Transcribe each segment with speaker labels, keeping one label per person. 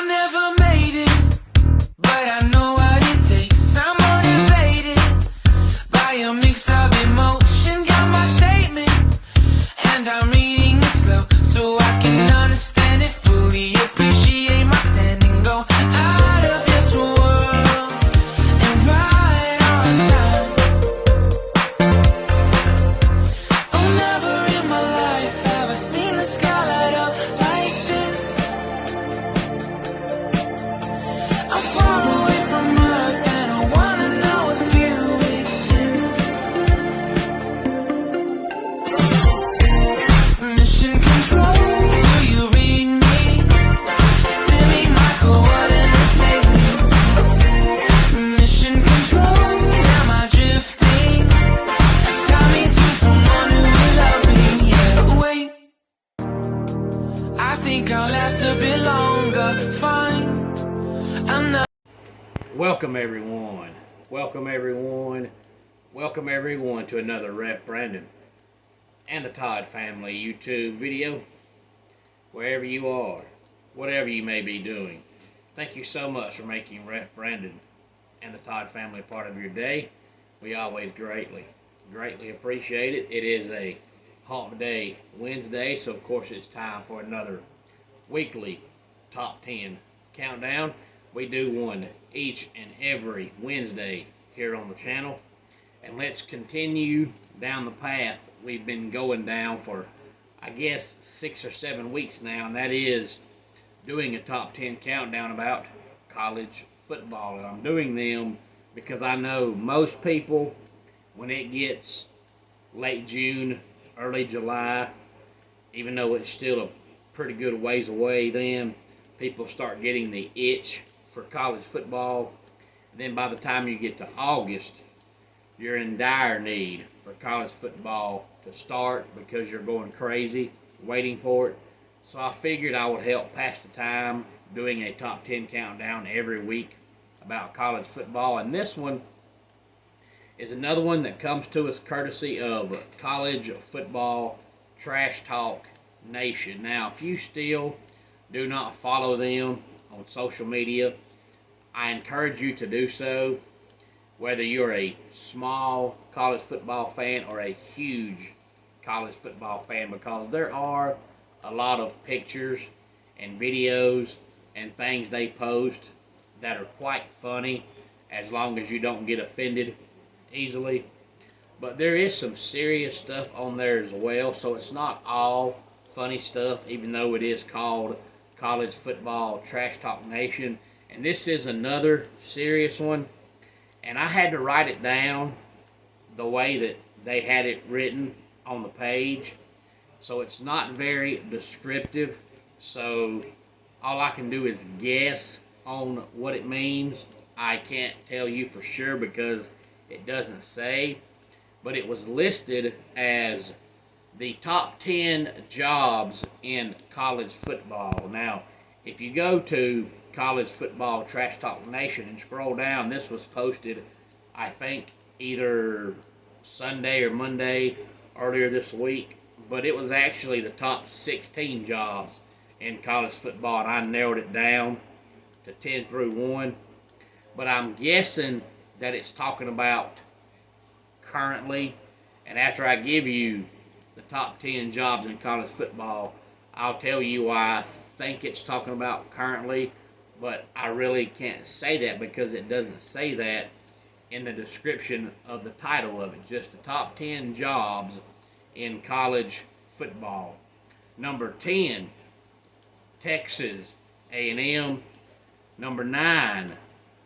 Speaker 1: never made it, but I know what it takes. I'm motivated by a mix of emotion. Got my statement, and I'm reading it slow so I can understand it fully. Appreciate my standing, go out of this world and right on time. Oh, never in my life have I seen the sky light up like this. I'm far away from Earth and I wanna know if you exist. Mission control, do you read me? Send me my coordinates lately. Mission control, am I drifting? Tie me to someone who will love me, yeah. Wait, I think I'll last a bit longer. Find another.
Speaker 2: Welcome everyone. Welcome everyone. Welcome everyone to another Ref Brandon and the Todd Family YouTube video. Wherever you are, whatever you may be doing, thank you so much for making Ref Brandon and the Todd Family part of your day. We always greatly appreciate it. It is a Hump Day Wednesday, so of course it's time for another weekly Top 10 countdown. We do one each and every Wednesday here on the channel. And let's continue down the path we've been going down for, I guess, 6 or 7 weeks now. And that is doing a top 10 countdown about college football. And I'm doing them because I know most people, when it gets late June, early July, even though it's still a pretty good ways away then, people start getting the itch for college football. And then by the time you get to August, you're in dire need for college football to start because you're going crazy waiting for it. So I figured I would help pass the time doing a top 10 countdown every week about college football. And this one is another one that comes to us courtesy of College Football Trash Talk Nation. Now, if you still do not follow them on social media, I encourage you to do so, whether you're a small college football fan or a huge college football fan, because there are a lot of pictures and videos and things they post that are quite funny, as long as you don't get offended easily. But there is some serious stuff on there as well, so it's not all funny stuff, even though it is called College Football Trash Talk Nation. And this is another serious one, and I had to write it down the way that they had it written on the page, so it's not very descriptive, so all I can do is guess on what it means. I can't tell you for sure because it doesn't say, but it was listed as the top 10 jobs in college football. Now, if you go to College Football Trash Talk Nation and scroll down, this was posted, I think, either Sunday or Monday earlier this week, but it was actually the top 16 jobs in college football, and I narrowed it down to 10 through 1. But I'm guessing that it's talking about currently, and after I give you the top 10 jobs in college football, I'll tell you why I think it's talking about currently, but I really can't say that because it doesn't say that in the description of the title of it. Just the top 10 jobs in college football. Number 10, Texas A&M. Number 9,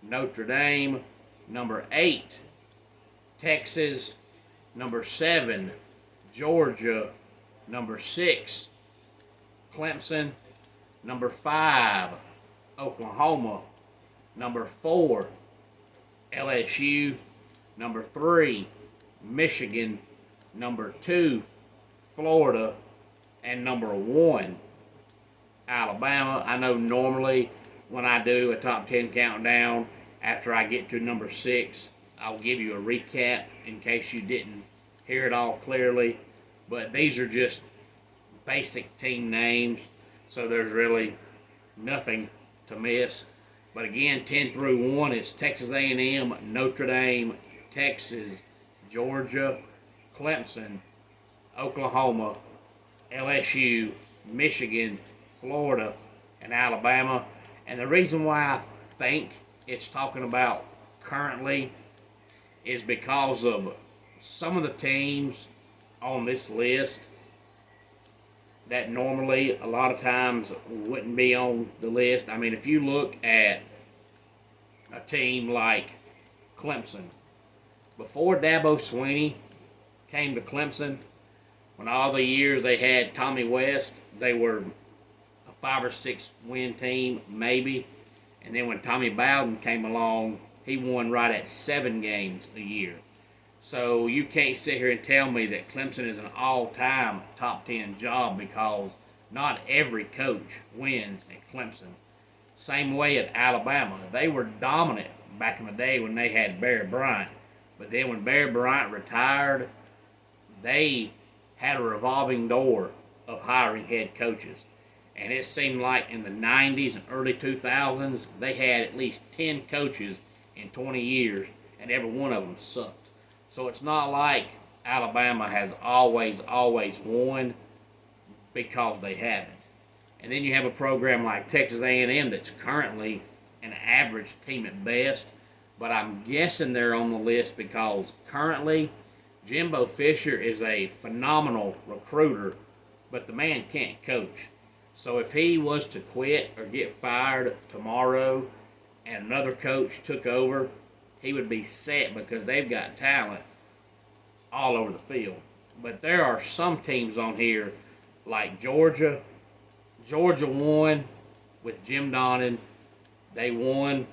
Speaker 2: Notre Dame. Number 8, Texas. Number 7, Georgia. Number 6, Clemson. Number 5, Oklahoma. Number 4, LSU. Number 3, Michigan. Number 2, Florida. And number 1, Alabama. I know normally when I do a top 10 countdown, after I get to number 6, I'll give you a recap in case you didn't hear it all clearly. But these are just basic team names, so there's really nothing to miss. But again, 10 through 1 is Texas A&M, Notre Dame, Texas, Georgia, Clemson, Oklahoma, LSU, Michigan, Florida, and Alabama. And the reason why I think it's talking about currently is because of some of the teams on this list that normally a lot of times wouldn't be on the list. I mean, if you look at a team like Clemson, before Dabo Swinney came to Clemson, when all the years they had Tommy West, they were a 5 or 6 win team, maybe. And then when Tommy Bowden came along, he won right at 7 games a year. So you can't sit here and tell me that Clemson is an all-time top 10 job, because not every coach wins at Clemson. Same way at Alabama. They were dominant back in the day when they had Barry Bryant. But then when Barry Bryant retired, they had a revolving door of hiring head coaches. And it seemed like in the 90s and early 2000s, they had at least 10 coaches in 20 years, and every one of them sucked. So it's not like Alabama has always won, because they haven't. And then you have a program like Texas A&M that's currently an average team at best, but I'm guessing they're on the list because currently Jimbo Fisher is a phenomenal recruiter, but the man can't coach. So if he was to quit or get fired tomorrow and another coach took over, he would be set, because they've got talent all over the field. But there are some teams on here like Georgia. Georgia won with Jim Donnan. They won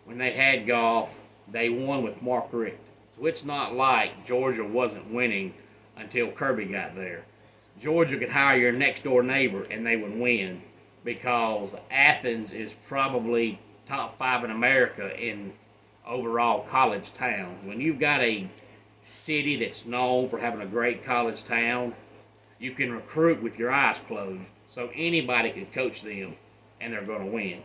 Speaker 2: when they had Goff. They won with Mark Richt. So it's not like Georgia wasn't winning until Kirby got there. Georgia could hire your next door neighbor and they would win, because Athens is probably top 5 in America in overall college towns. When you've got a city that's known for having a great college town, you can recruit with your eyes closed. So anybody can coach them and they're going to win.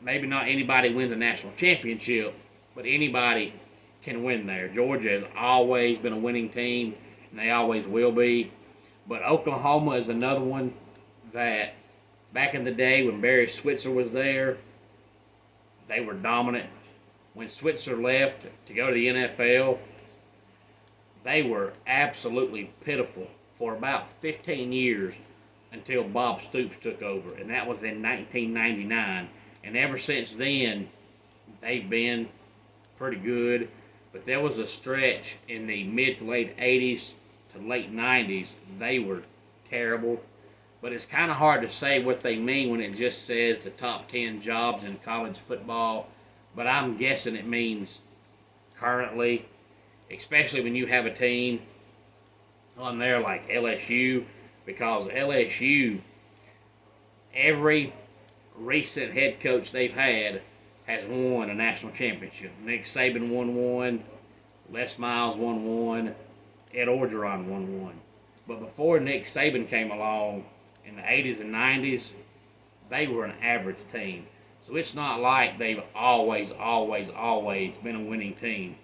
Speaker 2: Maybe not anybody wins a national championship, but anybody can win there. Georgia has always been a winning team, and they always will be. But Oklahoma is another one that back in the day when Barry Switzer was there, they were dominant. When Switzer left to go to the NFL, they were absolutely pitiful for about 15 years until Bob Stoops took over, and that was in 1999. And ever since then, they've been pretty good. But there was a stretch in the mid to late 80s to late 90s, they were terrible. But it's kind of hard to say what they mean when it just says the top 10 jobs in college football. But I'm guessing it means currently, especially when you have a team on there like LSU, because LSU, every recent head coach they've had has won a national championship. Nick Saban won one, Les Miles won one, Ed Orgeron won one. But before Nick Saban came along in the 80s and 90s, they were an average team. So it's not like they've always been a winning team.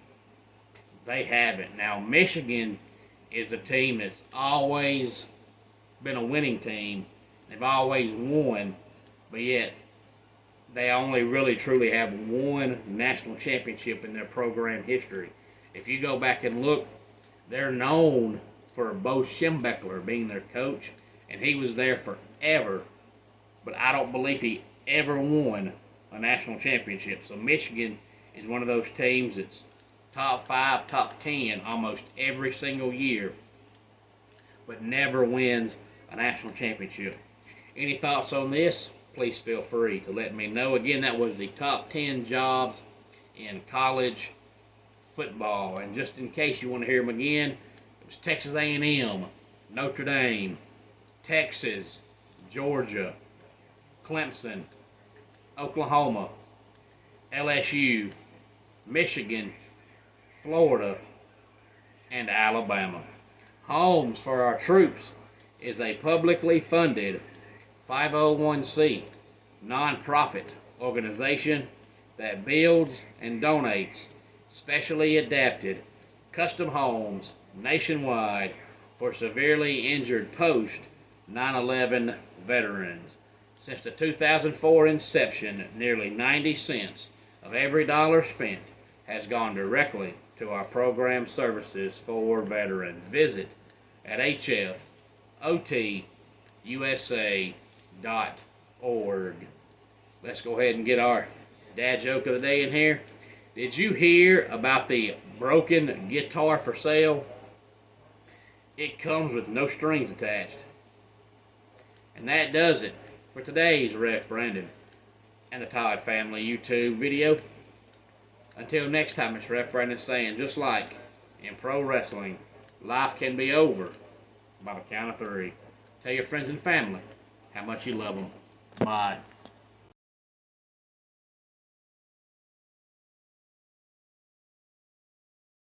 Speaker 2: They haven't. Now, Michigan is a team that's always been a winning team. They've always won, but yet they only really truly have one national championship in their program history. If you go back and look, they're known for Bo Schembechler being their coach, and he was there forever, but I don't believe he ever won a national championship. So Michigan is one of those teams that's top 5, top 10 almost every single year, but never wins a national championship. Any thoughts on this? Please feel free to let me know. Again, that was the top 10 jobs in college football. And just in case you want to hear them again, it was Texas A&M, Notre Dame, Texas, Georgia, Clemson, Oklahoma, LSU, Michigan, Florida, and Alabama. Homes for Our Troops is a publicly funded 501c nonprofit organization that builds and donates specially adapted custom homes nationwide for severely injured post 9/11 veterans. Since the 2004 inception, nearly 90 cents of every dollar spent has gone directly to our program services for veterans. Visit at hfotusa.org. Let's go ahead and get our dad joke of the day in here. Did you hear about the broken guitar for sale? It comes with no strings attached. And that does it for today's Ref Brandon and the Todd Family YouTube video. Until next time, it's Ref Brandon saying, just like in pro wrestling, life can be over by the count of 3. Tell your friends and family how much you love them. Bye.